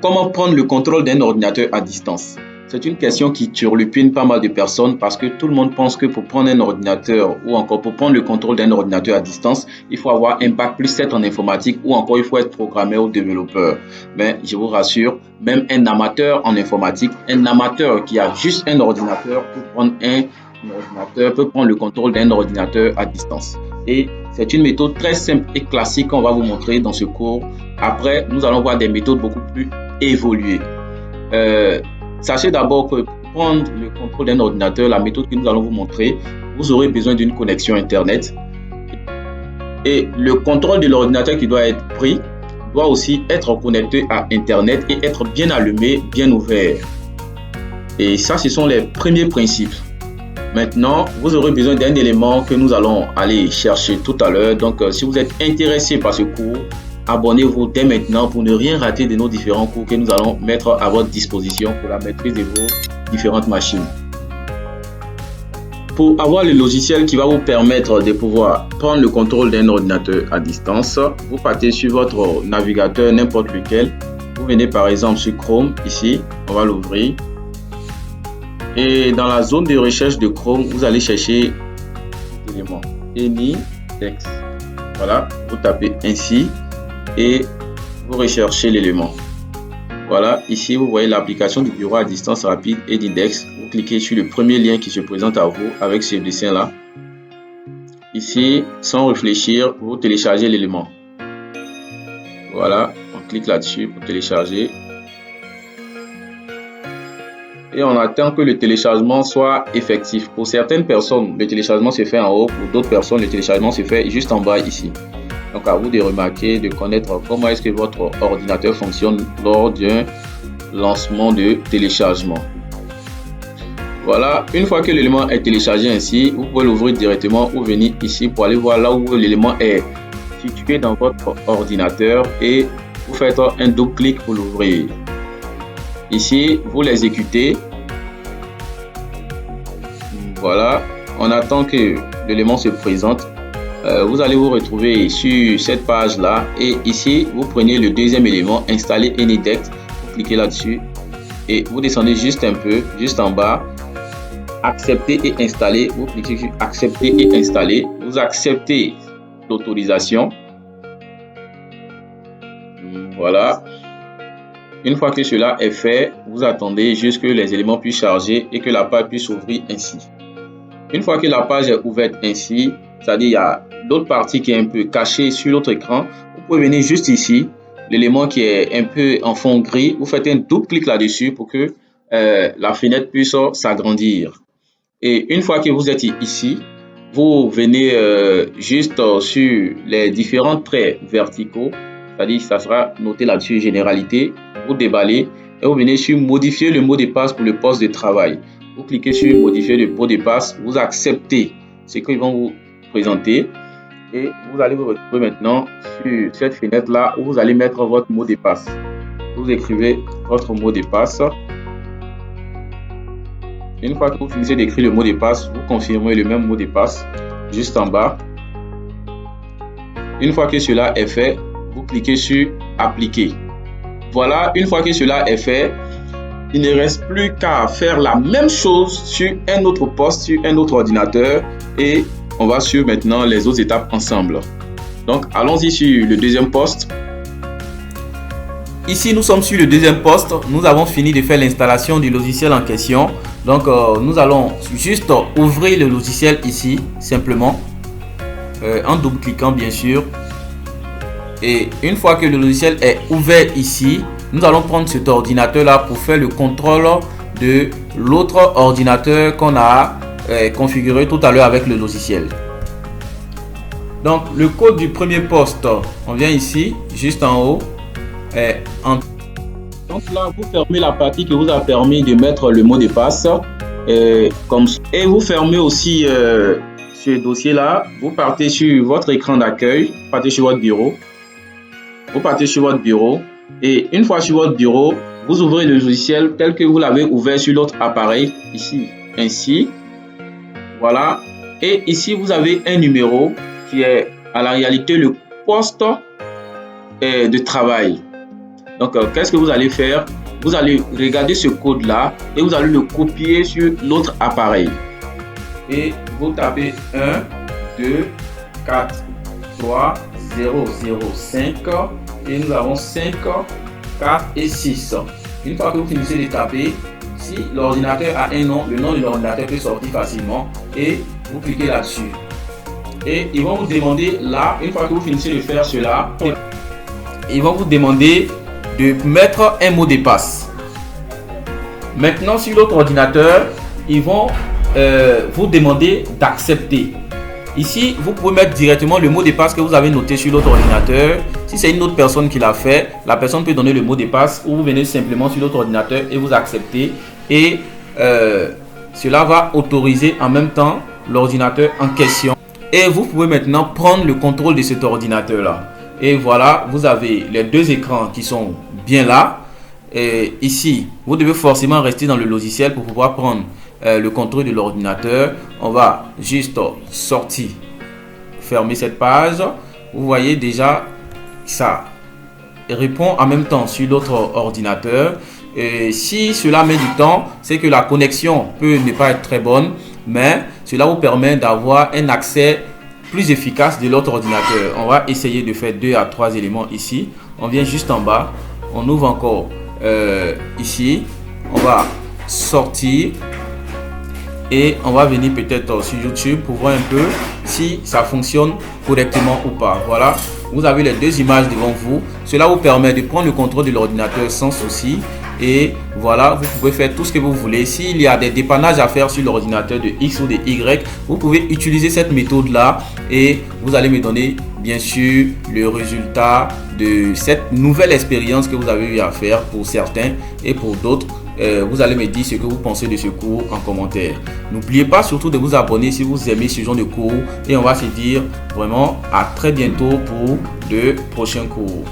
Comment prendre le contrôle d'un ordinateur à distance? C'est une question qui turlupine pas mal de personnes parce que tout le monde pense que pour prendre un ordinateur ou encore pour prendre le contrôle d'un ordinateur à distance, il faut avoir un bac plus 7 en informatique ou encore il faut être programmeur ou développeur. Mais je vous rassure, même un amateur en informatique, un amateur qui a juste un ordinateur peut prendre le contrôle d'un ordinateur à distance. Et c'est une méthode très simple et classique qu'on va vous montrer dans ce cours. Après, nous allons voir des méthodes beaucoup plus évoluées. Sachez d'abord que pour prendre le contrôle d'un ordinateur, la méthode que nous allons vous montrer, vous aurez besoin d'une connexion Internet. Et le contrôle de l'ordinateur qui doit être pris doit aussi être connecté à Internet et être bien allumé, bien ouvert. Et ça, ce sont les premiers principes. Maintenant, vous aurez besoin d'un élément que nous allons aller chercher tout à l'heure. Donc, si vous êtes intéressé par ce cours, abonnez-vous dès maintenant pour ne rien rater de nos différents cours que nous allons mettre à votre disposition pour la maîtrise de vos différentes machines. Pour avoir le logiciel qui va vous permettre de pouvoir prendre le contrôle d'un ordinateur à distance, vous partez sur votre navigateur, n'importe lequel. Vous venez par exemple sur Chrome, ici, on va l'ouvrir. Et dans la zone de recherche de Chrome, vous allez chercher l'élément AnyText. Voilà, vous tapez ainsi et vous recherchez l'élément. Voilà, ici vous voyez l'application du bureau à distance rapide AnyDesk. Vous cliquez sur le premier lien qui se présente à vous avec ce dessin là. Ici, sans réfléchir, vous téléchargez l'élément. Voilà, on clique là-dessus pour télécharger. Et on attend que le téléchargement soit effectif. Pour certaines personnes, le téléchargement se fait en haut. Pour d'autres personnes, le téléchargement se fait juste en bas ici. Donc, à vous de remarquer, de connaître comment est-ce que votre ordinateur fonctionne lors d'un lancement de téléchargement. Voilà, une fois que l'élément est téléchargé ainsi, vous pouvez l'ouvrir directement ou venir ici pour aller voir là où l'élément est situé dans votre ordinateur et vous faites un double clic pour l'ouvrir. Ici, vous l'exécutez. Voilà, on attend que l'élément se présente. Vous allez vous retrouver sur cette page là et ici, vous prenez le deuxième élément, installer AnyDesk. Vous cliquez là-dessus et vous descendez juste un peu, juste en bas. Accepter et installer. Vous cliquez sur accepter et installer. Vous acceptez l'autorisation. Voilà. Une fois que cela est fait, vous attendez jusqu'à ce que les éléments puissent charger et que la page puisse s'ouvrir ainsi. Une fois que la page est ouverte ainsi, c'est-à-dire il y a l'autre partie qui est un peu cachée sur l'autre écran, vous pouvez venir juste ici, l'élément qui est un peu en fond gris, vous faites un double clic là-dessus pour que la fenêtre puisse s'agrandir. Et une fois que vous êtes ici, vous venez juste sur les différents traits verticaux, c'est-à-dire ça sera noté là-dessus généralité. Vous déballez et vous venez sur modifier le mot de passe pour le poste de travail. Vous cliquez sur modifier le mot de passe, vous acceptez ce qu'ils vont vous présenter et vous allez vous retrouver maintenant sur cette fenêtre là où vous allez mettre votre mot de passe. Vous écrivez votre mot de passe. Une fois que vous finissez d'écrire le mot de passe, vous confirmez le même mot de passe juste en bas. Une fois que cela est fait, vous cliquez sur appliquer. Voilà, une fois que cela est fait, il ne reste plus qu'à faire la même chose sur un autre poste, sur un autre ordinateur et on va suivre maintenant les autres étapes ensemble. Donc, allons-y sur le deuxième poste. Ici, nous sommes sur le deuxième poste. Nous avons fini de faire l'installation du logiciel en question. Donc, nous allons juste ouvrir le logiciel ici, simplement, en double-cliquant bien sûr. Et une fois que le logiciel est ouvert ici, nous allons prendre cet ordinateur là pour faire le contrôle de l'autre ordinateur qu'on a configuré tout à l'heure avec le logiciel. Donc le code du premier poste, on vient ici, juste en haut. Donc là, vous fermez la partie qui vous a permis de mettre le mot de passe. Et vous fermez aussi ce dossier là. Vous partez sur votre écran d'accueil, vous partez sur votre bureau. Vous partez sur votre bureau et une fois sur votre bureau, vous ouvrez le logiciel tel que vous l'avez ouvert sur l'autre appareil ici, ainsi. Voilà. Et ici, vous avez un numéro qui est à la réalité le poste de travail. Donc, qu'est-ce que vous allez faire? Vous allez regarder ce code-là et vous allez le copier sur l'autre appareil. Et vous tapez 1, 2, 4, 3, 0, 0, 5. Et nous avons 5, 4 et 6. Une fois que vous finissez de taper, si l'ordinateur a un nom, le nom de l'ordinateur peut sortir facilement et vous cliquez là-dessus. Et ils vont vous demander là, une fois que vous finissez de faire cela, ils vont vous demander de mettre un mot de passe. Maintenant, sur l'autre ordinateur, ils vont vous demander d'accepter. Ici, vous pouvez mettre directement le mot de passe que vous avez noté sur l'autre ordinateur. Si c'est une autre personne qui l'a fait, la personne peut donner le mot de passe ou vous venez simplement sur l'autre ordinateur et vous acceptez. Et cela va autoriser en même temps l'ordinateur en question. Et vous pouvez maintenant prendre le contrôle de cet ordinateur-là. Et voilà, vous avez les deux écrans qui sont bien là. Et ici, vous devez forcément rester dans le logiciel pour pouvoir prendre le contrôle de l'ordinateur. On va juste sortir, fermer cette page. Vous voyez déjà, ça répond en même temps sur l'autre ordinateur. Et si cela met du temps, c'est que la connexion peut ne pas être très bonne, mais cela vous permet d'avoir un accès plus efficace de l'autre ordinateur. On va essayer de faire 2 à 3 éléments ici. On vient juste en bas, on ouvre encore ici, on va sortir et on va venir peut-être sur YouTube pour voir un peu si ça fonctionne correctement ou pas. Voilà, vous avez les deux images devant vous. Cela vous permet de prendre le contrôle de l'ordinateur sans souci. Et voilà, vous pouvez faire tout ce que vous voulez. S'il y a des dépannages à faire sur l'ordinateur de X ou de Y, vous pouvez utiliser cette méthode là et vous allez me donner bien sûr le résultat de cette nouvelle expérience que vous avez eu à faire pour certains et pour d'autres. Vous allez me dire ce que vous pensez de ce cours en commentaire. N'oubliez pas surtout de vous abonner si vous aimez ce genre de cours et on va se dire vraiment à très bientôt pour de prochains cours.